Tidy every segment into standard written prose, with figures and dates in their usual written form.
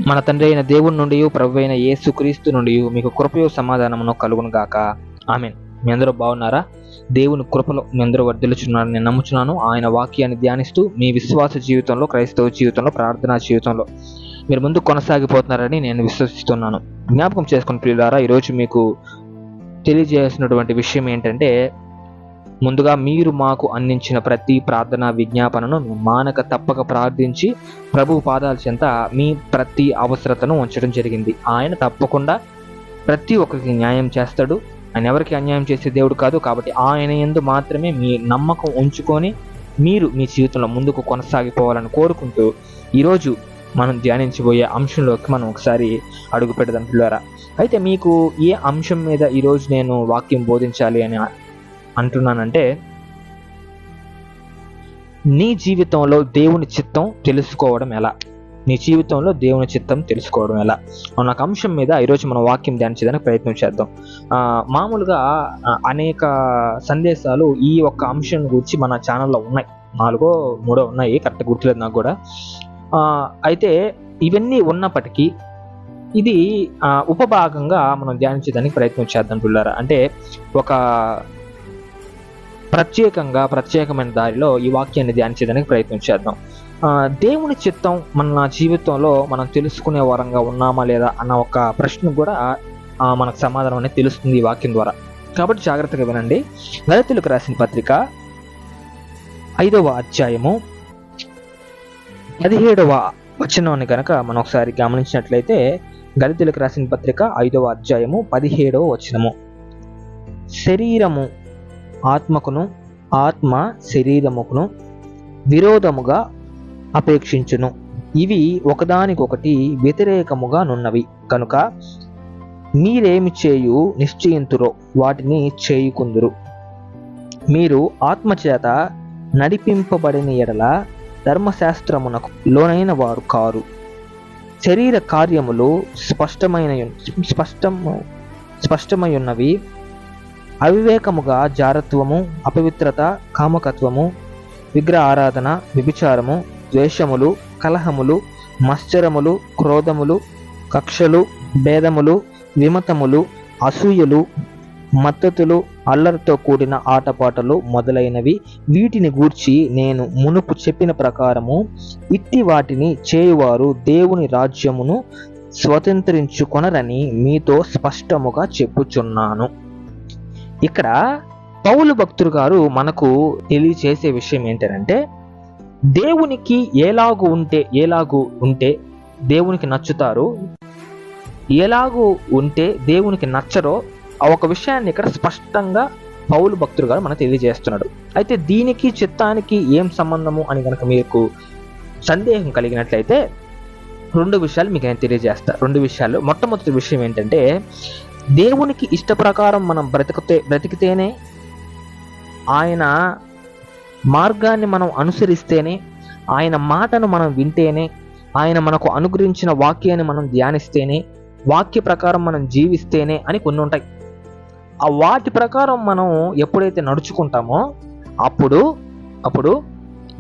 మన తండ్రి అయిన దేవుని నుండి, ప్రభు అయిన యేసుక్రీస్తు నుండి మీకు కృపయు సమాధానమును కలుగును గాక. ఆమేన్. మీ అందరూ బాగున్నారా? దేవుని కృపలో మీ అందరూ వర్ధిల్లుచున్నారని నేను నమ్ముచున్నాను. ఆయన వాక్యాన్ని ధ్యానిస్తూ మీ విశ్వాస జీవితంలో, క్రైస్తవ జీవితంలో, ప్రార్థనా జీవితంలో మీరు ముందు కొనసాగిపోతున్నారని నేను విశ్వసిస్తున్నాను. జ్ఞాపకం చేసుకుని ప్రియులారా, ఈరోజు మీకు తెలియజేయాల్సినటువంటి విషయం ఏంటంటే, ముందుగా మీరు మాకు అందించిన ప్రతి ప్రార్థనా విజ్ఞాపనను మానక తప్పక ప్రార్థించి ప్రభు పాదాల చెంత మీ ప్రతి అవసరతను ఉంచడం జరిగింది. ఆయన తప్పకుండా ప్రతి ఒక్కరికి న్యాయం చేస్తాడు. ఆయన ఎవరికి అన్యాయం చేసే దేవుడు కాదు. కాబట్టి ఆయన యందు మాత్రమే మీ నమ్మకం ఉంచుకొని మీరు మీ జీవితంలో ముందుకు కొనసాగిపోవాలని కోరుకుంటూ ఈరోజు మనం ధ్యానించబోయే అంశంలోకి మనం ఒకసారి అడుగు పెడదాం పిల్లరా. అయితే మీకు ఏ అంశం మీద ఈరోజు నేను వాక్యం బోధించాలి అని అంటున్నానంటే, నీ జీవితంలో దేవుని చిత్తం తెలుసుకోవడం ఎలా, నీ జీవితంలో దేవుని చిత్తం తెలుసుకోవడం ఎలా అన్న అంశం మీద ఈరోజు మనం వాక్యం ధ్యానించడానికి ప్రయత్నం చేద్దాం. మామూలుగా అనేక సందేశాలు ఈ ఒక్క అంశం గురించి మన ఛానల్లో ఉన్నాయి. 4 or 3 ఉన్నాయి, కరెక్ట్ గుర్తులేదు నాకు కూడా. అయితే ఇవన్నీ ఉన్నప్పటికీ ఇది ఉపభాగంగా మనం ధ్యానించడానికి ప్రయత్నం చేద్దాం పిల్లరా. అంటే ఒక ప్రత్యేకమైన దారిలో ఈ వాక్యాన్ని ధ్యానించడానికి ప్రయత్నం చేద్దాం. దేవుని చిత్తం మన జీవితంలో మనం తెలుసుకునే వారంగా ఉన్నామా లేదా అన్న ఒక ప్రశ్న కూడా మనకు సమాధానం అనేది తెలుస్తుంది ఈ వాక్యం ద్వారా. కాబట్టి జాగ్రత్తగా వినండి. గళతీయులకు రాసిన పత్రిక 5వ అధ్యాయము 17వ వచనాన్ని కనుక మనం ఒకసారి గమనించినట్లయితే, గళతీయులకు రాసిన పత్రిక 5వ అధ్యాయము 17వ వచనము, శరీరము ఆత్మకును, ఆత్మ శరీరముకును విరోధముగా అపేక్షించును, ఇవి ఒకదానికొకటి వ్యతిరేకముగా నున్నవి, కనుక మీరేమి చేయు నిశ్చయింతురో వాటిని చేయుకుందురు. మీరు ఆత్మచేత నడిపింపబడిన ఎడల ధర్మశాస్త్రమునకు లోనైన వారు కారు. శరీర కార్యములు స్పష్టమై ఉన్నవి, అవివేకముగా జారత్వము, అపవిత్రత, కామకత్వము, విగ్రహ ఆరాధన, వ్యభిచారము, ద్వేషములు, కలహములు, మత్సరములు, క్రోధములు, కక్షలు, భేదములు, విమతములు, అసూయలు, మత్తతులు, అల్లరితో కూడిన ఆటపాటలు మొదలైనవి. వీటిని గూర్చి నేను మునుపు చెప్పిన ప్రకారము ఇట్టి వాటిని చేయువారు దేవుని రాజ్యమును స్వతంత్రించుకొనరని మీతో స్పష్టముగా చెప్పుచున్నాను. ఇక్కడ పౌలు భక్తుడు గారు మనకు తెలియచేసే విషయం ఏంటంటే, దేవునికి ఎలాగూ ఉంటే దేవునికి నచ్చుతారు, ఎలాగూ ఉంటే దేవునికి నచ్చరో ఆ ఒక విషయాన్ని ఇక్కడ స్పష్టంగా పౌలు భక్తుడు గారు మనకు తెలియజేస్తున్నాడు. అయితే దీనికి చిత్తానికి ఏం సంబంధము అని కనుక మీకు సందేహం కలిగినట్లయితే 2 విషయాలు మీకు ఆయన తెలియజేస్తా. 2 విషయాలు. మొట్టమొదటి విషయం ఏంటంటే, దేవునికి ఇష్ట ప్రకారం మనం బ్రతికితేనే, ఆయన మార్గాన్ని మనం అనుసరిస్తేనే, ఆయన మాటను మనం వింటేనే, ఆయన మనకు అనుగ్రహించిన వాక్యాన్ని మనం ధ్యానిస్తేనే, వాక్య ప్రకారం మనం జీవిస్తేనే అని కొన్ని ఉంటాయి. ఆ వాటి ప్రకారం మనం ఎప్పుడైతే నడుచుకుంటామో అప్పుడు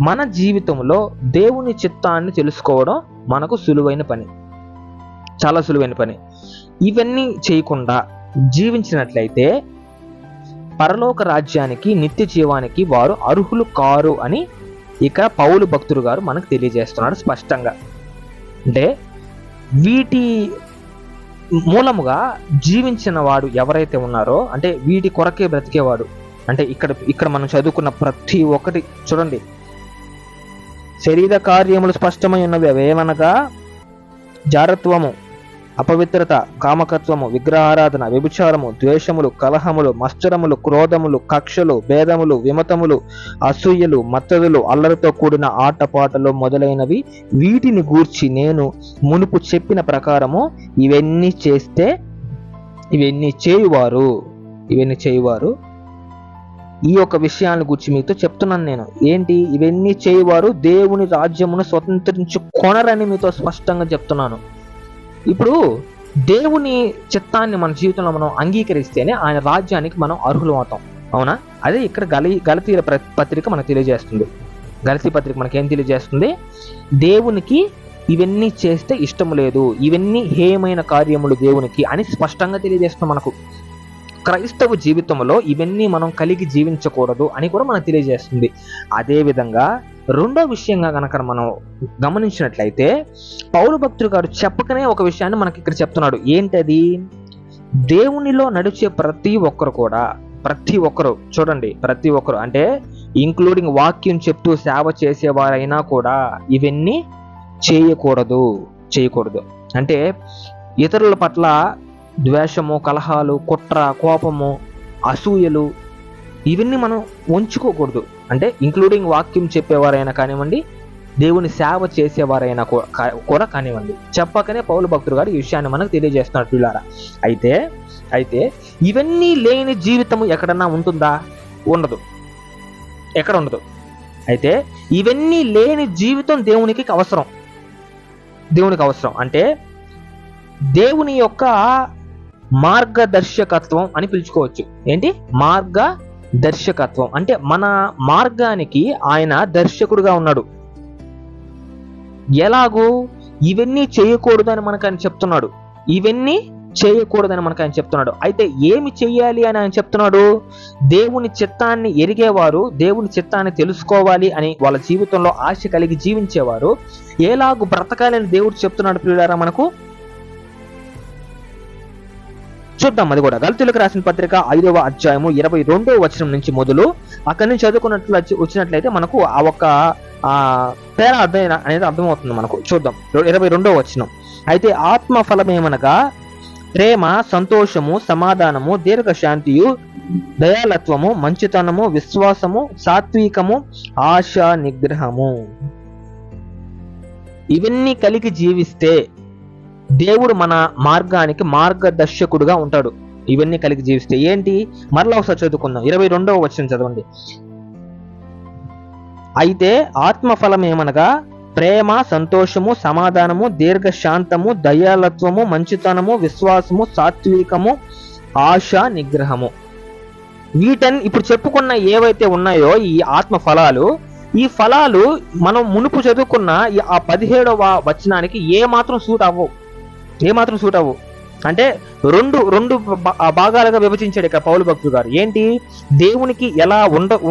మన జీవితంలో దేవుని చిత్తాన్ని తెలుసుకోవడం మనకు సులువైన పని, చాలా సులువైన పని. ఇవన్నీ చేయకుండా జీవించినట్లయితే పరలోక రాజ్యానికి, నిత్య జీవానికి వారు అర్హులు కారు అని ఇక్కడ పౌలు భక్తుడు గారు మనకు తెలియజేస్తున్నాడు స్పష్టంగా. అంటే వీటి మూలముగా జీవించిన వాడు ఎవరైతే ఉన్నారో, అంటే వీటి కొరకే బ్రతికేవాడు, అంటే ఇక్కడ మనం చదువుకున్న ప్రతి ఒక్కటి చూడండి. శరీర కార్యములు స్పష్టమై ఉన్నవి, అవేమనగా జారత్వము, అపవిత్రత, కామకత్వము, విగ్రహారాధన, వ్యభిచారము, ద్వేషములు, కలహములు, మత్సరములు, క్రోధములు, కక్షలు, భేదములు, విమతములు, అసూయలు, మత్తదులు, అల్లరితో కూడిన ఆటపాటలు మొదలైనవి. వీటిని గూర్చి నేను మునుపు చెప్పిన ప్రకారము ఇవన్నీ చేయువారు ఈ యొక్క విషయాన్ని గురించి మీతో చెప్తున్నాను నేను. ఏంటి? ఇవన్నీ చేయువారు దేవుని రాజ్యమును స్వతంత్రించుకొనరని మీతో స్పష్టంగా చెప్తున్నాను. ఇప్పుడు దేవుని చిత్తాన్ని మన జీవితంలో మనం అంగీకరిస్తేనే ఆయన రాజ్యానికి మనం అర్హులు అవుతాం. అవునా? అదే ఇక్కడ గలతీయుల పత్రిక మనకు తెలియజేస్తుంది. గలతీ పత్రిక మనకి ఏం తెలియజేస్తుంది? దేవునికి ఇవన్నీ చేస్తే ఇష్టం లేదు, ఇవన్నీ హేయమైన కార్యములు దేవునికి అని స్పష్టంగా తెలియజేస్తున్నాం మనకు. క్రైస్తవ జీవితంలో ఇవన్నీ మనం కలిగి జీవించకూడదు అని కూడా మనకు తెలియజేస్తుంది. అదేవిధంగా రెండో విషయంగా కనుక మనం గమనించినట్లయితే పౌలు భక్తుడు గారు చెప్పకనే ఒక విషయాన్ని మనకి ఇక్కడ చెప్తున్నాడు. ఏంటది? దేవునిలో నడిచే ప్రతి ఒక్కరు చూడండి, ప్రతి ఒక్కరు అంటే ఇంక్లూడింగ్ వాక్యం చెప్తూ సేవ చేసేవారైనా కూడా ఇవన్నీ చేయకూడదు. అంటే ఇతరుల పట్ల ద్వేషము, కలహాలు, కుట్ర, కోపము, అసూయలు ఇవన్నీ మనం ఉంచుకోకూడదు. అంటే ఇంక్లూడింగ్ వాక్యం చెప్పేవారైనా కానివ్వండి, దేవుని సేవ చేసేవారైనా కూడా కానివ్వండి. చెప్పకనే పౌలు భక్తుడు గారు ఈ విషయాన్ని మనకు తెలియజేస్తున్నారు పిల్లారా. అయితే ఇవన్నీ లేని జీవితము ఎక్కడన్నా ఉంటుందా? ఎక్కడ ఉండదు. అయితే ఇవన్నీ లేని జీవితం దేవునికి అవసరం. అంటే దేవుని యొక్క మార్గదర్శకత్వం అని పిలుచుకోవచ్చు. ఏంటి? మార్గదర్శకత్వం అంటే మన మార్గానికి ఆయన దర్శకుడుగా ఉన్నాడు. ఎలాగూ ఇవన్నీ చేయకూడదు అని మనకు ఆయన చెప్తున్నాడు. అయితే ఏమి చెయ్యాలి అని ఆయన చెప్తున్నాడు? దేవుని చిత్తాన్ని ఎరిగేవారు, దేవుని చిత్తాన్ని తెలుసుకోవాలి అని వాళ్ళ జీవితంలో ఆశ కలిగి జీవించేవారు ఎలాగూ బ్రతకాలని దేవుడు చెప్తున్నాడు పిల్లారా మనకు. చూద్దాం అది కూడా. గలతీయులకు రాసిన పత్రిక 5వ అధ్యాయము 22వ వచనం నుంచి మొదలు అక్కడి నుంచి వచ్చినట్లయితే మనకు ఆ ఒక్క తేడా అనేది అర్థమవుతుంది మనకు. చూద్దాం 22వ వచనం. అయితే ఆత్మ ఫలమేమనగా ప్రేమ, సంతోషము, సమాధానము, దీర్ఘశాంతియు, దయాలత్వము, మంచితనము, విశ్వాసము, సాత్వికము, ఆశ నిగ్రహము. ఇవన్నీ కలిగి జీవిస్తే దేవుడు మన మార్గానికి మార్గదర్శకుడుగా ఉంటాడు. ఇవన్నీ కలిగి జీవిస్తే ఏంటి? మరలా ఒకసారి చదువుకుందాం. 22వ వచనం చదవండి. అయితే ఆత్మఫలం ఏమనగా ప్రేమ, సంతోషము, సమాధానము, దీర్ఘశాంతము, దయాలత్వము, మంచితనము, విశ్వాసము, సాత్వికము, ఆశ నిగ్రహము. ఇప్పుడు చెప్పుకున్న ఏవైతే ఉన్నాయో ఈ ఆత్మ ఫలాలు, ఈ ఫలాలు మనం మునుపు చదువుకున్న ఆ 17వ వచనానికి ఏమాత్రం సూట్ అవ్వవు. అంటే రెండు భాగాలుగా విభజించాడు ఇక్కడ పౌలు భక్తుడు గారు. ఏంటి? దేవునికి ఎలా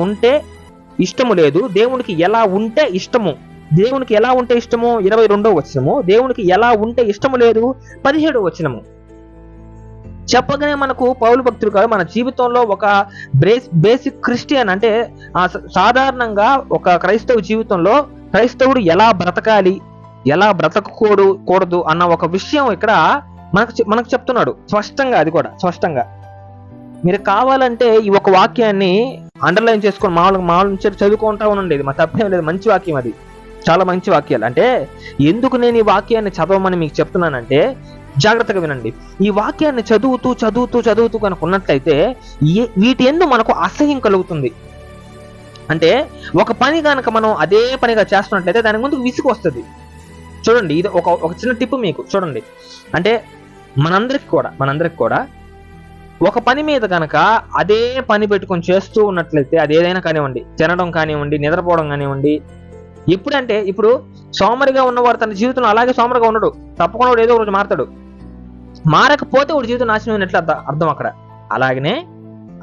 ఉంటే ఇష్టము లేదు, దేవునికి ఎలా ఉంటే ఇష్టము. దేవునికి ఎలా ఉంటే ఇష్టము 22వ వచనము, దేవునికి ఎలా ఉంటే ఇష్టము లేదు 17వ వచనము. చెప్పగానే మనకు పౌలు భక్తుడు గారు మన జీవితంలో ఒక బేసిక్ క్రిస్టియన్ అంటే సాధారణంగా ఒక క్రైస్తవ జీవితంలో క్రైస్తవుడు ఎలా బ్రతకాలి, ఎలా బ్రతకకూడదు అన్న ఒక విషయం ఇక్కడ మనకు చెప్తున్నాడు స్పష్టంగా. అది కూడా స్పష్టంగా మీరు కావాలంటే ఈ ఒక వాక్యాన్ని అండర్లైన్ చేసుకొని మామూలు చదువుకుంటా ఉండండి. మా తప్పేం లేదు, మంచి వాక్యం, అది చాలా మంచి వాక్యాలు. అంటే ఎందుకు నేను ఈ వాక్యాన్ని చదవమని మీకు చెప్తున్నానంటే జాగ్రత్తగా వినండి. ఈ వాక్యాన్ని చదువుతూ కనుక ఉన్నట్లయితే వీటి యందు మనకు అసహ్యం కలుగుతుంది. అంటే ఒక పని కనుక మనం అదే పనిగా చేస్తున్నట్లయితే దాని ముందుకు విసుగు వస్తుంది. చూడండి, ఇది ఒక చిన్న టిప్ మీకు. చూడండి, అంటే మనందరికి కూడా ఒక పని మీద కనుక అదే పని పెట్టుకొని చేస్తూ ఉన్నట్లయితే అది ఏదైనా కానివ్వండి, తినడం కానివ్వండి, నిద్రపోవడం కానివ్వండి, ఎప్పుడంటే ఇప్పుడు సోమరిగా ఉన్నవాడు తన జీవితంలో అలాగే సోమరిగా ఉండడు. తప్పకుండా వాడు ఏదో ఒకరోజు మారతాడు. మారకపోతే వాడి జీవితం నాశనం అయినట్లు అర్థం అక్కడ.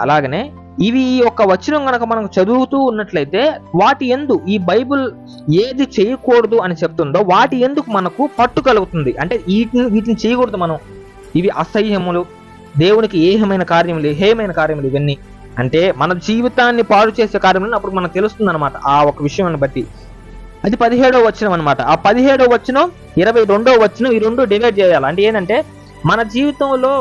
అలాగనే ఇవి ఒక వచనం కనుక మనం చదువుతూ ఉన్నట్లయితే వాటి యందు ఈ బైబిల్ ఏది చేయకూడదు అని చెప్తుందో వాటి ఎందుకు మనకు పట్టు కలుగుతుంది. అంటే వీటిని చేయకూడదు మనం, ఇవి అసహ్యములు, దేవునికి హేయమైన కార్యములు ఇవన్నీ. అంటే మన జీవితాన్ని పాడు చేసే కార్యములు అప్పుడు మనకు తెలుస్తుంది అనమాట ఆ ఒక విషయాన్ని బట్టి. అది 17వ వచనం అనమాట. ఆ 17వ వచనం 22వ వచనం ఈ రెండు డివైడ్ చేయాలి. అంటే ఏంటంటే మన జీవితంలో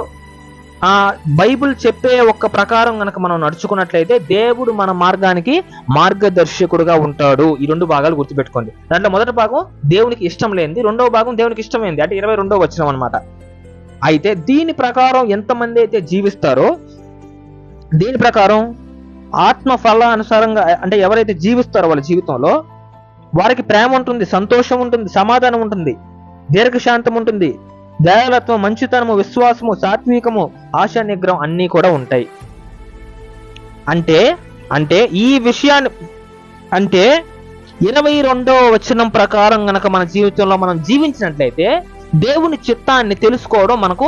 ఆ బైబిల్ చెప్పే ఒక్క ప్రకారం కనుక మనం నడుచుకున్నట్లయితే దేవుడు మన మార్గానికి మార్గదర్శకుడుగా ఉంటాడు. ఈ రెండు భాగాలు గుర్తుపెట్టుకోండి. దాంట్లో మొదటి భాగం దేవునికి ఇష్టం లేనిది, రెండవ భాగం దేవునికి ఇష్టమైంది, అంటే 22వ వచనం అనమాట. అయితే దీని ప్రకారం ఎంతమంది అయితే జీవిస్తారో, దీని ప్రకారం ఆత్మ ఫలానుసారంగా అంటే ఎవరైతే జీవిస్తారో వాళ్ళ జీవితంలో వారికి ప్రేమ ఉంటుంది, సంతోషం ఉంటుంది, సమాధానం ఉంటుంది, దీర్ఘశాంతం ఉంటుంది, దయాలత్వం, మంచితనము, విశ్వాసము, సాత్వికము, ఆశ నిగ్రహం అన్నీ కూడా ఉంటాయి. అంటే ఈ విషయాన్ని 22వ వచనం ప్రకారం గనక మన జీవితంలో మనం జీవించినట్లయితే దేవుని చిత్తాన్ని తెలుసుకోవడం మనకు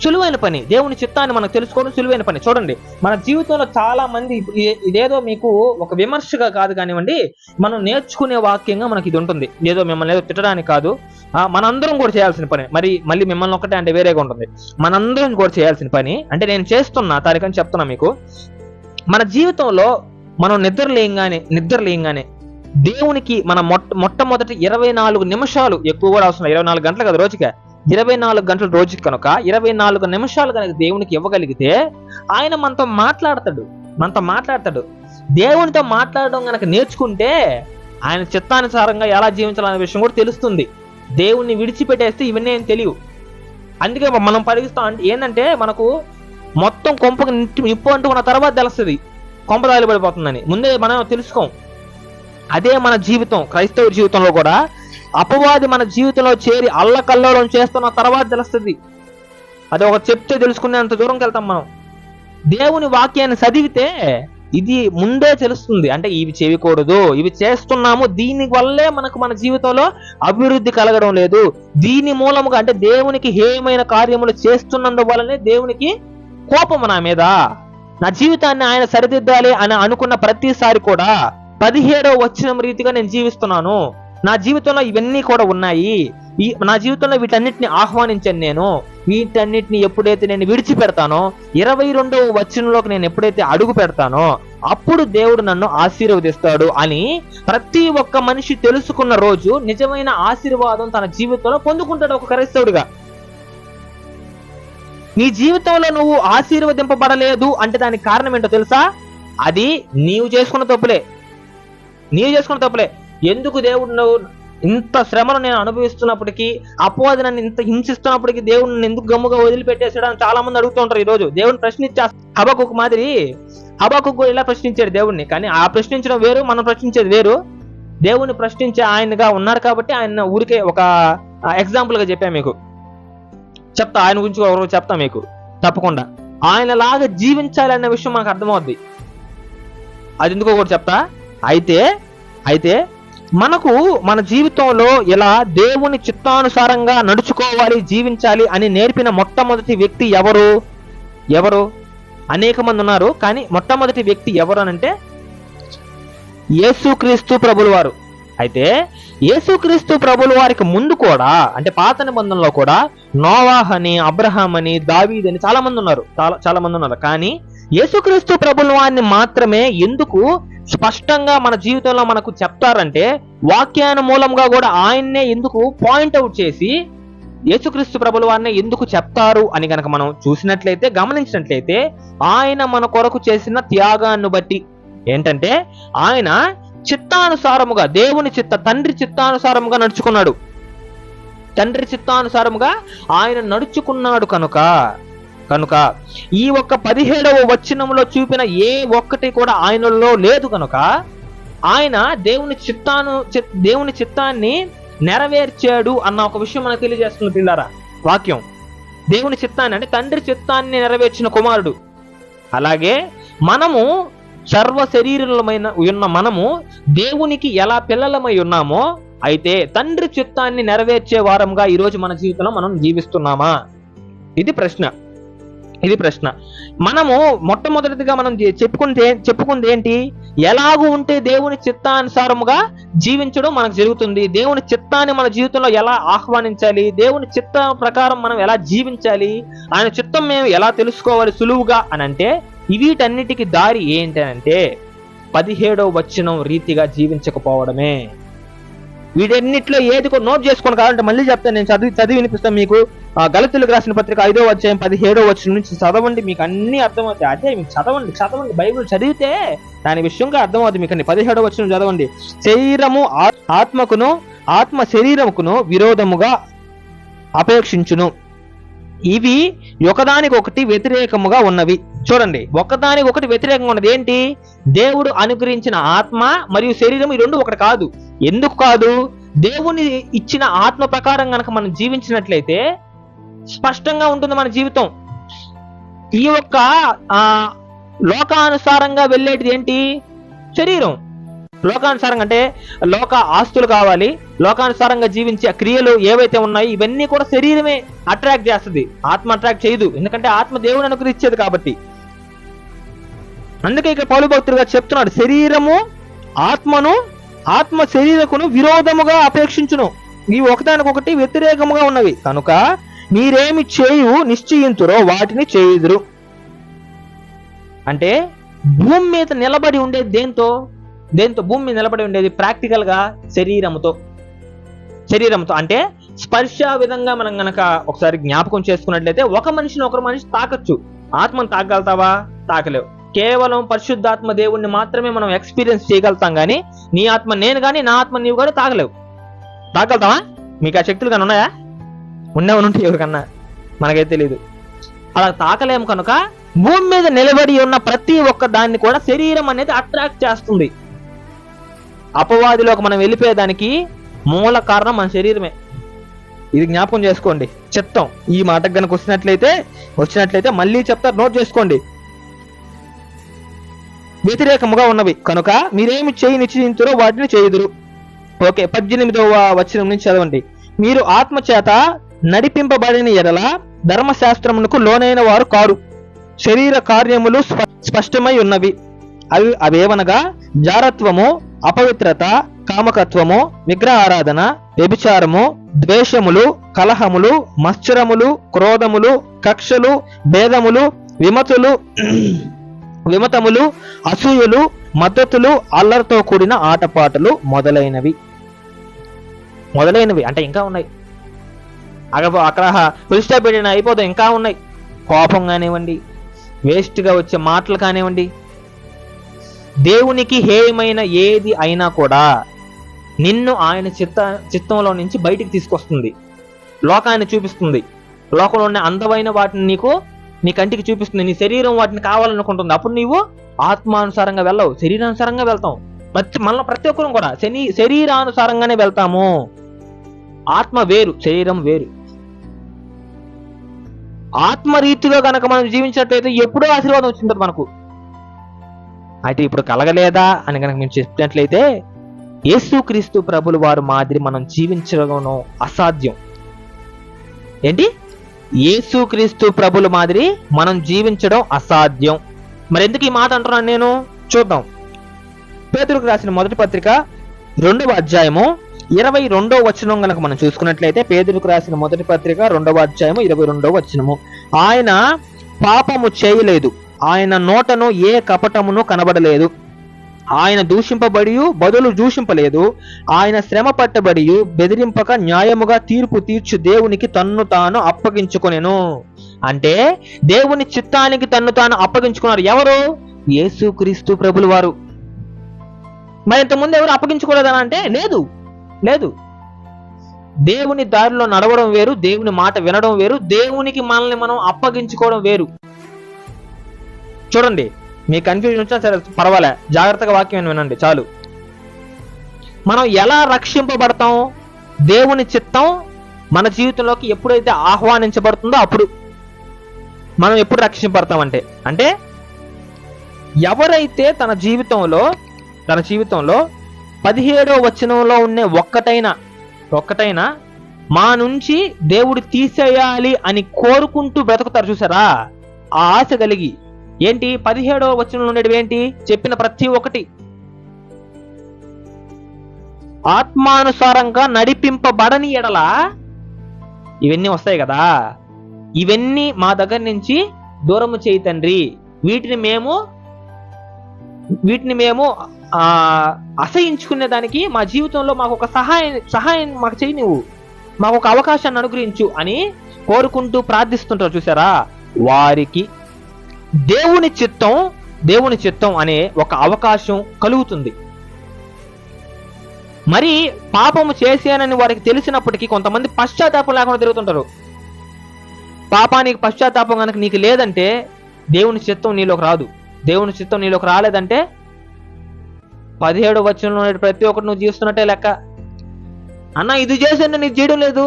సులువైన పని. దేవుని చిత్తాన్ని మనం తెలుసుకోవడం సులువైన పని. చూడండి, మన జీవితంలో చాలా మంది, ఇదేదో మీకు ఒక విమర్శగా కాదు కానివ్వండి, మనం నేర్చుకునే వాక్యంగా మనకి ఇది ఉంటుంది. ఏదో మిమ్మల్ని ఏదో తిట్టడానికి కాదు, మనందరం కూడా చేయాల్సిన పని. మళ్ళీ మిమ్మల్ని ఒకటే అంటే వేరేగా ఉంటుంది. మనందరం కూడా చేయాల్సిన పని. అంటే నేను చేస్తున్నా తారీఖని చెప్తున్నా మీకు. మన జీవితంలో మనం నిద్రలేయంగానే దేవునికి మన మొట్టమొదటి 24 నిమిషాలు, ఎక్కువ కూడా అవసరం 24 గంటలు కదా రోజుకే, 24 గంటలు రోజుకి కనుక 24 నిమిషాలు కనుక దేవునికి ఇవ్వగలిగితే ఆయన మనతో మాట్లాడతాడు. దేవునితో మాట్లాడడం కనుక నేర్చుకుంటే ఆయన చిత్తానుసారంగా ఎలా జీవించాలనే విషయం కూడా తెలుస్తుంది. దేవుణ్ణి విడిచిపెట్టేస్తే ఇవన్నీ ఏం తెలియవు. అందుకే మనం పరిగిస్తాం. ఏంటంటే మనకు మొత్తం కొంపకు నిప్పు అంటుకున్న తర్వాత తెలుస్తుంది కొంప పడిపోతుందని. ముందే మనం తెలుసుకోం. అదే మన జీవితం, క్రైస్తవ జీవితంలో కూడా అపవాది మన జీవితంలో చేరి అల్లకల్లోలం చేస్తున్న తర్వాత తెలుస్తుంది. అది ఒక చెప్తే తెలుసుకునేంత దూరంకి వెళ్తాం మనం. దేవుని వాక్యాన్ని చదివితే ఇది ముందే తెలుస్తుంది. అంటే ఇవి చేయకూడదు, ఇవి చేస్తున్నాము, దీని వల్లే మనకు మన జీవితంలో అభివృద్ధి కలగడం లేదు, దీని మూలముగా అంటే దేవునికి హేయమైన కార్యములు చేస్తున్నందువల్లనే దేవునికి కోపము నా మీద, నా జీవితాన్ని ఆయన సరిదిద్దాలి అని అనుకున్న ప్రతిసారి కూడా 17వ వచనం రీతిగా నేను జీవిస్తున్నాను. నా జీవితంలో ఇవన్నీ కూడా ఉన్నాయి. నా జీవితంలో వీటన్నిటిని ఆహ్వానించాను. నేను వీటన్నిటిని ఎప్పుడైతే నేను విడిచిపెడతానో, 22వ వచనంలోకి నేను ఎప్పుడైతే అడుగు పెడతానో అప్పుడు దేవుడు నన్ను ఆశీర్వదిస్తాడు అని ప్రతి ఒక్క మనిషి తెలుసుకున్న రోజు నిజమైన ఆశీర్వాదం తన జీవితంలో పొందుకుంటాడు ఒక క్రైస్తవుడిగా. నీ జీవితంలో నువ్వు ఆశీర్వదింపబడలేదు అంటే దానికి కారణం ఏంటో తెలుసా? అది నీవు చేసుకున్న తప్పులే. ఎందుకు దేవుడు నువ్వు ఇంత శ్రమను నేను అనుభవిస్తున్నప్పటికీ, అపవాది నన్ను ఇంత హింసిస్తున్నప్పటికీ దేవుడు నన్ను ఎందుకు గమ్ముగా వదిలిపెట్టేసాడు అని చాలా మంది అడుగుతూ ఉంటారు. ఈ రోజు దేవుడిని ప్రశ్నించేస్తారు. హబక్కుకు మాదిరి హబక్కుకు ఇలా ప్రశ్నించాడు దేవుడిని. కానీ ఆ ప్రశ్నించడం వేరు, మనం ప్రశ్నించేది వేరు. దేవుడిని ప్రశ్నించే ఆయనగా ఉన్నారు కాబట్టి ఆయన ఊరికే ఒక ఎగ్జాంపుల్ గా చెప్పా మీకు. చెప్తా ఆయన గురించి ఒకరోజు చెప్తా మీకు తప్పకుండా. ఆయనలాగా జీవించాలన్న విషయం మనకు అర్థమవుద్ది. అది ఎందుకో కూడా చెప్తా. అయితే మనకు మన జీవితంలో ఇలా దేవుని చిత్తానుసారంగా నడుచుకోవాలి, జీవించాలి అని నేర్పిన మొట్టమొదటి వ్యక్తి ఎవరు? అనేక మంది ఉన్నారు, కానీ మొట్టమొదటి వ్యక్తి ఎవరు అనంటే యేసుక్రీస్తు ప్రభులు వారు. అయితే యేసుక్రీస్తు ప్రభుల వారికి ముందు కూడా, అంటే పాత నిబంధనలో కూడా నోవాహ్ అని, అబ్రహాం అని, దావీద్ అని చాలా మంది ఉన్నారు. కానీ యేసుక్రీస్తు ప్రభుల వారిని మాత్రమే ఎందుకు స్పష్టంగా మన జీవితంలో మనకు చెప్తారంటే, వాక్యానుమూలంగా కూడా ఆయన్నే ఎందుకు పాయింట్అవుట్ చేసి యేసుక్రీస్తు ప్రభుల వారిని ఎందుకు చెప్తారు అని గనక మనం చూసినట్లయితే, గమనించినట్లయితే ఆయన మన కొరకు చేసిన త్యాగాన్ని బట్టి ఏంటంటే ఆయన చిత్తానుసారముగా తండ్రి చిత్తానుసారముగా నడుచుకున్నాడు. తండ్రి చిత్తానుసారముగా ఆయన నడుచుకున్నాడు కనుక ఈ ఒక్క 17వ వచనంలో చూపిన ఏ ఒక్కటి కూడా ఆయనలో లేదు కనుక ఆయన దేవుని చిత్తాన్ని నెరవేర్చాడు అన్న ఒక విషయం మనకు తెలియజేస్తుంది పిల్లారా వాక్యం. దేవుని చిత్తాన్ని అంటే తండ్రి చిత్తాన్ని నెరవేర్చిన కుమారుడు. అలాగే మనము సర్వ శరీరమైన ఉన్న మనము దేవునికి ఎలా పిల్లలమై ఉన్నామో, అయితే తండ్రి చిత్తాన్ని నెరవేర్చే వారంగా ఈరోజు మన జీవితంలో మనం జీవిస్తున్నామా? ఇది ప్రశ్న. మనము మొట్టమొదటిగా మనం చెప్పుకుంది ఏంటి? ఎలాగూ ఉంటే దేవుని చిత్తానుసారముగా జీవించడం మనకు జరుగుతుంది. దేవుని చిత్తాన్ని మన జీవితంలో ఎలా ఆహ్వానించాలి, దేవుని చిత్త ప్రకారం మనం ఎలా జీవించాలి, ఆయన చిత్తం మేము ఎలా తెలుసుకోవాలి సులువుగా అని అంటే, వీటన్నిటికీ దారి ఏంటంటే 17వ వచనం రీతిగా జీవించకపోవడమే. వీటన్నిటిలో ఏది నోట్ చేసుకొని కావాలంటే మళ్ళీ చెప్తాను, నేను చదివి వినిపిస్తాను మీకు. గలతీయులకు రాసిన పత్రిక 5వ అధ్యాయం 17వ వచనం నుంచి చదవండి, మీకు అన్ని అర్థమవుతాయి. అదే మీకు చదవండి బైబిల్ చదివితే దాని విషయంగా అర్థమవుతుంది మీకు. 17వ వచనం చదవండి. శరీరము ఆత్మకును, ఆత్మ శరీరముకును విరోధముగా అపేక్షించును, ఇవి ఒకదానికొకటి వ్యతిరేకముగా ఉన్నవి. చూడండి, ఒకదానికొకటి వ్యతిరేకంగా ఉన్నది ఏంటి? దేవుడు అనుగ్రహించిన ఆత్మ మరియు శరీరం ఈ రెండు ఒకటి కాదు. ఎందుకు కాదు? దేవుని ఇచ్చిన ఆత్మ ప్రకారం గనక మనం జీవించినట్లయితే స్పష్టంగా ఉంటుంది మన జీవితం. ఈ యొక్క లోకానుసారంగా వెళ్ళేటిది ఏంటి? శరీరం. లోకానుసారంగా అంటే లోక ఆస్తులు కావాలి, లోకానుసారంగా జీవించే క్రియలు ఏవైతే ఉన్నాయో ఇవన్నీ కూడా శరీరమే అట్రాక్ట్ చేస్తుంది, ఆత్మ అట్రాక్ట్ చేయదు. ఎందుకంటే ఆత్మ దేవుని అనుగ్రహించేది కాబట్టి. అందుకే ఇక్కడ పౌలు భక్తుడుగా చెప్తున్నాడు, శరీరము ఆత్మను, ఆత్మ శరీరకును విరోధముగా అపేక్షించును, ఇవి ఒకదానికొకటి వ్యతిరేకముగా ఉన్నవి, కనుక మీరేమి చేయు నిశ్చయింతురో వాటిని చేయుదురు. అంటే భూమి మీద నిలబడి ఉండేది దేంతో? భూమి మీద నిలబడి ఉండేది ప్రాక్టికల్ గా శరీరముతో. అంటే స్పర్శ విధంగా మనం గనక ఒకసారి జ్ఞాపకం చేసుకున్నట్లయితే ఒక మనిషిని ఒకరు మనిషి తాకచ్చు, ఆత్మను తాకగలుగుతావా? తాకలేవు. కేవలం పరిశుద్ధాత్మ దేవుణ్ణి మాత్రమే మనం ఎక్స్పీరియన్స్ చేయగలుగుతాం, కానీ నీ ఆత్మ నేను కానీ నా ఆత్మ నీవు కానీ తాకలేవు. తాకగలుగుతావా? మీకు ఆ శక్తులు కానీ ఉన్నాయా? ఉంటే ఎవరికన్నా, మనకైతే తెలియదు. అలా తాకలేము. కనుక భూమి మీద నిలబడి ఉన్న ప్రతి ఒక్క దాన్ని కూడా శరీరం అనేది అట్రాక్ట్ చేస్తుంది. అపవాదిలోకి మనం వెళ్ళిపోయేదానికి మూల కారణం మన శరీరమే. ఇది జ్ఞాపకం చేసుకోండి. చిత్తం ఈ మాటకు కనుక వచ్చినట్లయితే మళ్ళీ చెప్తారు, నోట్ చేసుకోండి. వ్యతిరేకముగా ఉన్నవి కనుక మీరేమి చేయి నిశ్చయించురో వాటిని చేయుదురు. ఓకే, 18వ వచనం నుంచి చదవండి. మీరు ఆత్మ చేత నడిపింపబడిన ఎడల ధర్మశాస్త్రమునకు లోనైన వారు కారు. శరీర కార్యములు స్పష్టమై ఉన్నవి. అవేవనగా జారత్వము, అపవిత్రత, కామకత్వము, విగ్రహారాధన, వ్యభిచారము, ద్వేషములు, కలహములు, మత్సరములు, క్రోధములు, కక్షలు, భేదములు, విమతములు, అసూయలు, మద్దతులు, అల్లరితో కూడిన ఆటపాటలు మొదలైనవి. అంటే ఇంకా ఉన్నాయి. అక్కడ ఫుల్ స్టాప్ పెట్టిన అయిపోతాం, ఇంకా ఉన్నాయి. కోపం కానివ్వండి, వేస్ట్ గా వచ్చే మాటలు కానివ్వండి, దేవునికి హేయమైన ఏది అయినా కూడా నిన్ను ఆయన చిత్తంలో నుంచి బయటికి తీసుకొస్తుంది, లోకాన్ని చూపిస్తుంది. లోకంలో ఉన్న అందమైన వాటిని నీ కంటికి చూపిస్తుంది. నీ శరీరం వాటిని కావాలనుకుంటుంది. అప్పుడు నీవు ఆత్మానుసారంగా వెళ్ళవు, శరీరానుసారంగా వెళ్తాం. మనలో ప్రతి ఒక్కరం కూడా శరీరానుసారంగానే వెళ్తాము. ఆత్మ వేరు, శరీరం వేరు. ఆత్మరీతిగా గనక మనం జీవించినట్లయితే ఎప్పుడో ఆశీర్వాదం వచ్చింది మనకు. అయితే ఇప్పుడు కలగలేదా అని కనుక మేము చెప్పినట్లయితే యేసుక్రీస్తు ప్రభుల వారు మాదిరి మనం జీవించడం అసాధ్యం. ఏంటి? యేసుక్రీస్తు ప్రభుల మాదిరి మనం జీవించడం అసాధ్యం. మరి ఎందుకు ఈ మాట అంటున్నాను నేను? చూద్దాం. పేతురుకు రాసిన మొదటి పత్రిక 2వ అధ్యాయము 22వ వచనం గనక మనం చూసుకున్నట్లయితే, పేతురుకు రాసిన మొదటి పత్రిక 2వ అధ్యాయము 22వ వచనము. ఆయన పాపము చేయలేదు, ఆయన నోటను ఏ కపటమును కనబడలేదు, ఆయన దూషింపబడి బదులు దూషింపలేదు, ఆయన శ్రమ పట్టబడి బెదిరింపక న్యాయముగా తీర్పు తీర్చు దేవునికి తన్ను తాను అప్పగించుకొనెను. అంటే దేవుని చిత్తానికి తన్ను తాను అప్పగించుకున్నారు. ఎవరు? యేసుక్రీస్తు ప్రభుల వారు. మరి ఇంతకుముందు ఎవరు అప్పగించుకోలేదని అంటే లేదు. దేవుని దారిలో నడవడం వేరు, దేవుని మాట వినడం వేరు, దేవునికి మనల్ని మనం అప్పగించుకోవడం వేరు. చూడండి, మీ కన్ఫ్యూజన్ వచ్చినా సరే పర్వాలే, జాగ్రత్తగా వాక్యం వినండి చాలు. మనం ఎలా రక్షింపబడతాం? దేవుని చిత్తం మన జీవితంలోకి ఎప్పుడైతే ఆహ్వానించబడుతుందో అప్పుడు మనం ఎప్పుడు రక్షింపబడతామంటే, అంటే ఎవరైతే తన జీవితంలో 17వ వచనంలో ఉన్న ఒక్కటైనా మా నుంచి దేవుడు తీసేయాలి అని కోరుకుంటూ బ్రతుకుతారు చూసారా, ఆ ఆశ కలిగి. ఏంటి 17వ వచనంలో ఉండేవి ఏంటి? చెప్పిన ప్రతి ఒక్కటి ఆత్మానుసారంగా నడిపింపబడని ఎడల ఇవన్నీ వస్తాయి కదా. ఇవన్నీ మా దగ్గర నుంచి దూరము చేయి తండ్రి, వీటిని మేము అసహించుకునే దానికి మా జీవితంలో మాకు ఒక సహాయం మాకు చేయి, నువ్వు మాకు ఒక అవకాశాన్ని అనుగ్రహించు అని కోరుకుంటూ ప్రార్థిస్తుంటారు చూసారా, వారికి దేవుని చిత్తం అనే ఒక అవకాశం కలుగుతుంది. మరి పాపము చేశానని వారికి తెలిసినప్పటికీ కొంతమంది పశ్చాత్తాపం లేకుండా తిరుగుతుంటారు. పాపానికి పశ్చాత్తాపం కనుక నీకు లేదంటే దేవుని చిత్తం నీలోకి రాదు. దేవుని చిత్తం నీలోకి రాలేదంటే 17వ వచనంలో ప్రతి ఒక్కటి నువ్వు జీవిస్తున్నట్టే లెక్క. అన్న ఇది చేశాను, నీకు చేయడం లేదు,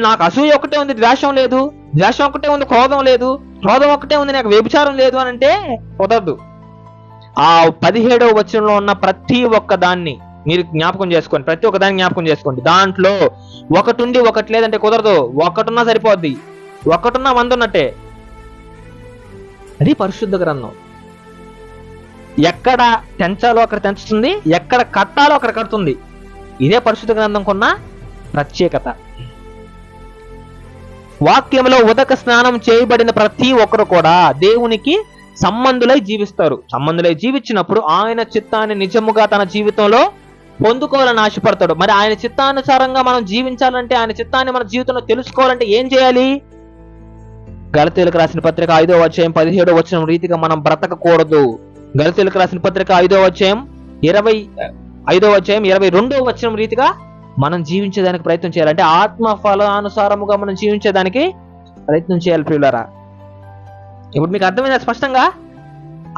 నాకు అసూయ ఒకటే ఉంది, ద్వేషం లేదు, ద్వేషం ఒకటే ఉంది, క్రోధం లేదు, క్రోధం ఒకటే ఉంది, నాకు వ్యభిచారం లేదు అని అంటే కుదరదు. ఆ 17వ వచనంలో ఉన్న ప్రతి ఒక్క దాన్ని మీరు జ్ఞాపకం చేసుకోండి, ప్రతి ఒక్క దాన్ని జ్ఞాపకం చేసుకోండి. దాంట్లో ఒకటి ఉండి ఒకటి లేదంటే కుదరదు. ఒకటున్నా సరిపోద్ది, ఒకటున్నా 100 ఉన్నట్టే. అది పరిశుద్ధ గ్రంథం. ఎక్కడ తెంచాలో అక్కడ తెంచుతుంది, ఎక్కడ కట్టాలో అక్కడ కడుతుంది. ఇదే పరిశుద్ధ గ్రంథం కొన్న ప్రత్యేకత. వాక్యంలో ఉదక స్నానం చేయబడిన ప్రతి ఒక్కరు కూడా దేవునికి సంబంధులై జీవిస్తారు. సంబంధులై జీవించినప్పుడు ఆయన చిత్తాన్ని నిజముగా తన జీవితంలో పొందుకోవాలని ఆశపడతాడు. మరి ఆయన చిత్తానుసారంగా మనం జీవించాలంటే, ఆయన చిత్తాన్ని మన జీవితంలో తెలుసుకోవాలంటే ఏం చేయాలి? గలతీయులకు రాసిన పత్రిక 5వ అధ్యాయం 17వ వచనం రీతిగా మనం బ్రతకకూడదు. గలతీయులకు రాసిన పత్రిక 5వ అధ్యాయం 22వ వచనం రీతిగా మనం జీవించేదానికి ప్రయత్నం చేయాలి. అంటే ఆత్మ ఫలానుసారముగా మనం జీవించేదానికి ప్రయత్నం చేయాలి ప్రియులారా. ఇప్పుడు మీకు అర్థమైందా? స్పష్టంగా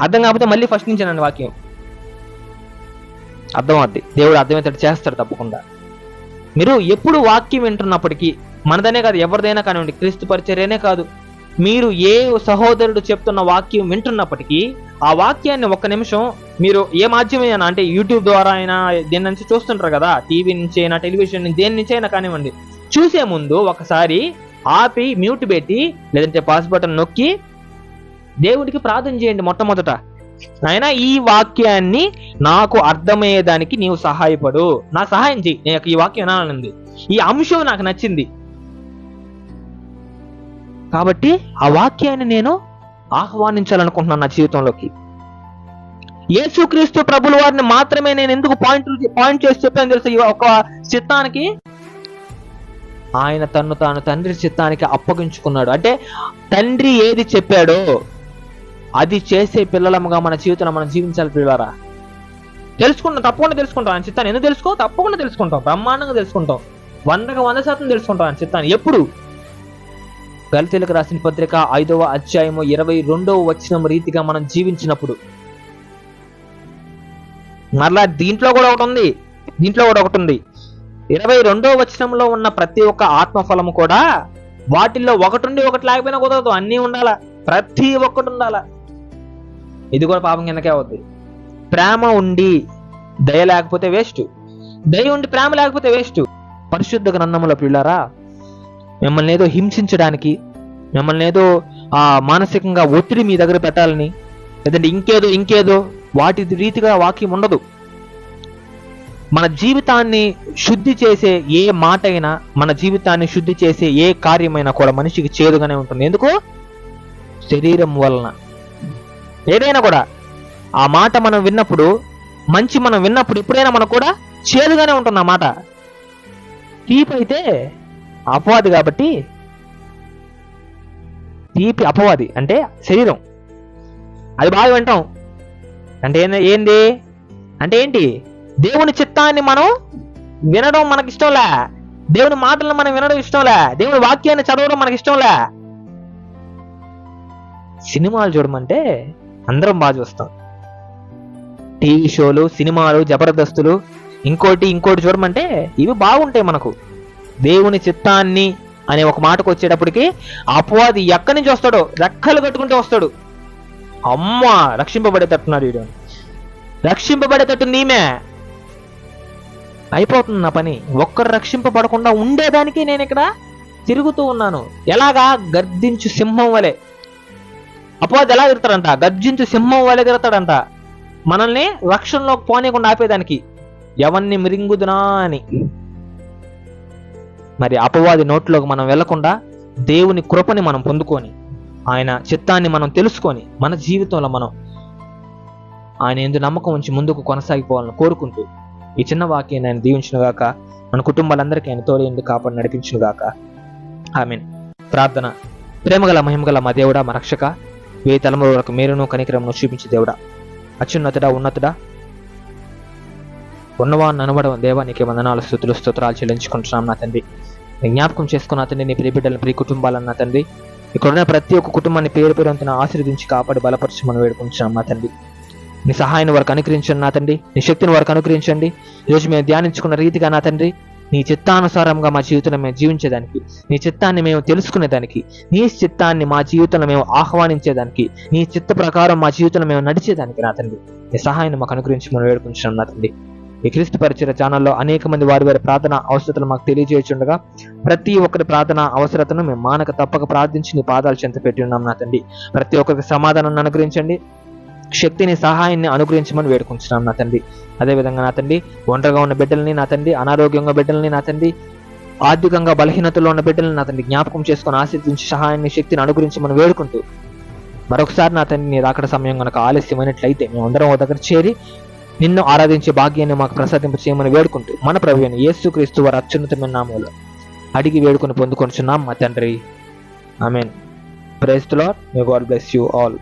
అర్థం కాకపోతే మళ్ళీ ఫస్ట్ నుంచి నన్ను వాక్యం అర్థం అవుద్ది. దేవుడు అర్థమయ్యేటట్టు చేస్తాడు తప్పకుండా. మీరు ఎప్పుడు వాక్యం వింటున్నప్పటికీ, మనదనే కాదు ఎవరిదైనా కానివ్వండి, క్రీస్తు పరిచర్యనే కాదు, మీరు ఏ సహోదరుడు చెప్తున్న వాక్యం వింటున్నప్పటికీ ఆ వాక్యాన్ని ఒక్క నిమిషం మీరు ఏ మాధ్యమైనా, అంటే యూట్యూబ్ ద్వారా అయినా దేని నుంచి చూస్తుంటారు కదా, టీవీ నుంచి అయినా టెలివిజన్ నుంచి దేని నుంచి అయినా కానివ్వండి, చూసే ముందు ఒకసారి ఆపి మ్యూట్ పెట్టి లేదంటే పాస్ బటన్ నొక్కి దేవుడికి ప్రార్థన చేయండి. మొట్టమొదట, నాయనా ఈ వాక్యాన్ని నాకు అర్థమయ్యేదానికి నీవు సహాయపడు, నా సహాయం చెయ్యి, నాకు ఈ వాక్యం వినాలనుంది, ఈ అంశం నాకు నచ్చింది కాబట్టి ఆ వాక్యాన్ని నేను ఆహ్వానించాలనుకుంటున్నాను నా జీవితంలోకి. యేసుక్రీస్తు ప్రభుల వారిని మాత్రమే నేను ఎందుకు పాయింట్ చేసి చెప్పాను తెలుసు? ఒక చిత్తానికి ఆయన తన్ను తాను తండ్రి చిత్తానికి అప్పగించుకున్నాడు. అంటే తండ్రి ఏది చెప్పాడో అది చేసే పిల్లలముగా మన జీవితంలో మనం జీవించాలి పిల్లలారా. తెలుసుకుంటాం, తప్పకుండా తెలుసుకుంటాం ఆయన చిత్తాన్ని. ఎందుకు తెలుసుకో? తప్పకుండా తెలుసుకుంటాం, బ్రహ్మాండంగా తెలుసుకుంటాం, 100% తెలుసుకుంటాం ఆయన చిత్తాన్ని. ఎప్పుడు? గలతీయులకు రాసిన పత్రిక 5వ అధ్యాయము 22వ వచనం రీతిగా మనం జీవించినప్పుడు. మరలా దీంట్లో కూడా ఒకటి ఉంది. 22వ వచనంలో ఉన్న ప్రతి ఒక్క ఆత్మఫలము కూడా వాటిల్లో ఒకటి ఉండి ఒకటి లేకపోయినా కుదరదు, అన్నీ ఉండాలా, ప్రతి ఒక్కటి ఉండాలా. ఇది కూడా పాపం కిందకే అవుద్ది. ప్రేమ ఉండి దయ లేకపోతే వేస్ట్, దయ ఉండి ప్రేమ లేకపోతే వేస్ట్. పరిశుద్ధ గ్రంథముల పిల్లారా, మిమ్మల్ని ఏదో హింసించడానికి, మిమ్మల్ని ఏదో మానసికంగా ఒత్తిడి మీ దగ్గర పెట్టాలని, లేదంటే ఇంకేదో వాటి రీతిగా వాక్యం ఉండదు. మన జీవితాన్ని శుద్ధి చేసే ఏ మాట అయినా, మన జీవితాన్ని శుద్ధి చేసే ఏ కార్యమైనా కూడా మనిషికి చేదుగానే ఉంటుంది. ఎందుకు? శరీరం వలన. ఏదైనా కూడా ఆ మాట మనం విన్నప్పుడు, మంచి మనం విన్నప్పుడు ఎప్పుడైనా మనకు కూడా చేదుగానే ఉంటుంది ఆ మాట. తీపి అయితే అపవాది కాబట్టి, తీపి అపవాది అంటే శరీరం, అది బాగా వింటాం. అంటే ఏంది అంటే ఏంటి? దేవుని చిత్తాన్ని మనం వినడం మనకి ఇష్టంలే, దేవుని మాటలను మనం వినడం ఇష్టంలే, దేవుని వాక్యాన్ని చదవడం మనకి ఇష్టంలే. సినిమాలు చూడమంటే అందరం బాగా చూస్తాం, టీవీ షోలు, సినిమాలు, జబర్దస్తులు, ఇంకోటి చూడమంటే ఇవి బాగుంటాయి మనకు. దేవుని చిత్తాన్ని అనే ఒక మాటకు వచ్చేటప్పటికి అపవాది ఎక్కడి నుంచి వస్తాడో రెక్కలు కట్టుకుంటూ వస్తాడు. అమ్మ రక్షింపబడేటట్టున్నాడు వీడు, రక్షింపబడేటట్టు నీమే అయిపోతుంది నా పని. ఒక్కరు రక్షింపబడకుండా ఉండేదానికి నేను ఇక్కడ తిరుగుతూ ఉన్నాను. ఎలాగా? గర్జించు సింహం వలె. అపవాది ఎలా తిరుగుతాడంట? గర్జించు సింహం వలె తిరుగుతాడంట, మనల్ని రక్షణలోకి పోనీయకుండా ఆపేదానికి. ఎవరిని మృంగుదునా అని. మరి అపవాది నోట్లోకి మనం వెళ్లకుండా దేవుని కృపని మనం పొందుకొని, ఆయన చిత్తాన్ని మనం తెలుసుకొని, మన జీవితంలో మనం ఆయన యందు నమ్మకం ఉంచి ముందుకు కొనసాగిపోవాలని కోరుకుంటూ ఈ చిన్న వాక్యాన్ని ఆయన దీవించునుగాక, మన కుటుంబాలందరికీ ఆయన తోడేందుకు కాపాడి నడిపించునుగాక. ఆమేన్. ప్రార్థన. ప్రేమగల మహిమగల మా దేవుడా, మా రక్షక, ఏ తలముల వరకు మేలును కనికరమును చూపించి దేవుడా, అత్యున్నతుడా, ఉన్నతుడా, ఉన్నవాన్ని అనబడం దేవా, నీకే వందనాలు, స్తుతులు, స్తోత్రాలు చెల్లించుకుంటున్నాం నా తండ్రి. నీ జ్ఞాపకం చేసుకున్న తండ్రి, నీ ప్రియ బిడ్డలను, ప్రియ కుటుంబాలన్న తండ్రి, ఇక్కడున్న ప్రతి ఒక్క కుటుంబాన్ని పేరు పేరుంతున్న ఆశీర్వదించి కాపాడి బలపరచమని వేడుకుంటున్నాం నా తండ్రి. నీ సహాయాన్ని వారికి అనుగ్రహించండి నా తండ్రి, నీ శక్తిని వారికి అనుగ్రహించండి. ఈరోజు మేము ధ్యానించుకున్న రీతిగా నా తండ్రి, నీ చిత్తానుసారంగా మా జీవితంలో మేము జీవించేదానికి, నీ చిత్తాన్ని మేము తెలుసుకునేదానికి, నీ చిత్తాన్ని మా జీవితంలో మేము ఆహ్వానించేదానికి, నీ చిత్త ప్రకారం మా జీవితంలో మేము నడిచేదానికి నా తండ్రి నీ సహాయాన్ని మాకు అనుగ్రహించి మనం వేడుకుంటున్నాం నా తండ్రి. ఈ క్రీస్తు పరిచయ ఛానల్లో అనేక మంది వారి వారి ప్రార్థన అవసరతలు మాకు తెలియజేయచుండగా ప్రతి ఒక్కరి ప్రార్థన అవసరతను మేము మానక తప్పక ప్రార్థించి నీ పాదాలు చెంత పెట్టి ఉన్నాం నా తండ్రి. ప్రతి ఒక్కరికి సమాధానాన్ని అనుగ్రహించండి, శక్తిని సహాయాన్ని అనుగ్రహించమని వేడుకుంటున్నాం నా తండ్రి. అదేవిధంగా నా తండ్రి ఒంటరిగా ఉన్న బిడ్డల్ని నా తండ్రి, అనారోగ్యంగా బిడ్డల్ని నా తండ్రి, ఆర్థికంగా బలహీనతలో ఉన్న బిడ్డల్ని నా తండ్రి జ్ఞాపకం చేసుకొని ఆశీర్వదించి సహాయాన్ని శక్తిని అనుగ్రహించమని వేడుకుంటూ మరొకసారి నా తండ్రి నీ రాకడ సమయం కనుక ఆలస్యమైనట్లయితే మేమందరం ఓ దగ్గర చేరి నిన్ను ఆరాధించే భాగ్యాన్ని మాకు ప్రసాదింప చేయమని వేడుకుంటూ మన ప్రభువైన యేసుక్రీస్తు వారి అత్యున్నతమైన నామములో అడిగి వేడుకొని పొందుకొనుచున్నాం మా తండ్రి. ఆమేన్. Praise the lord. May God bless you all.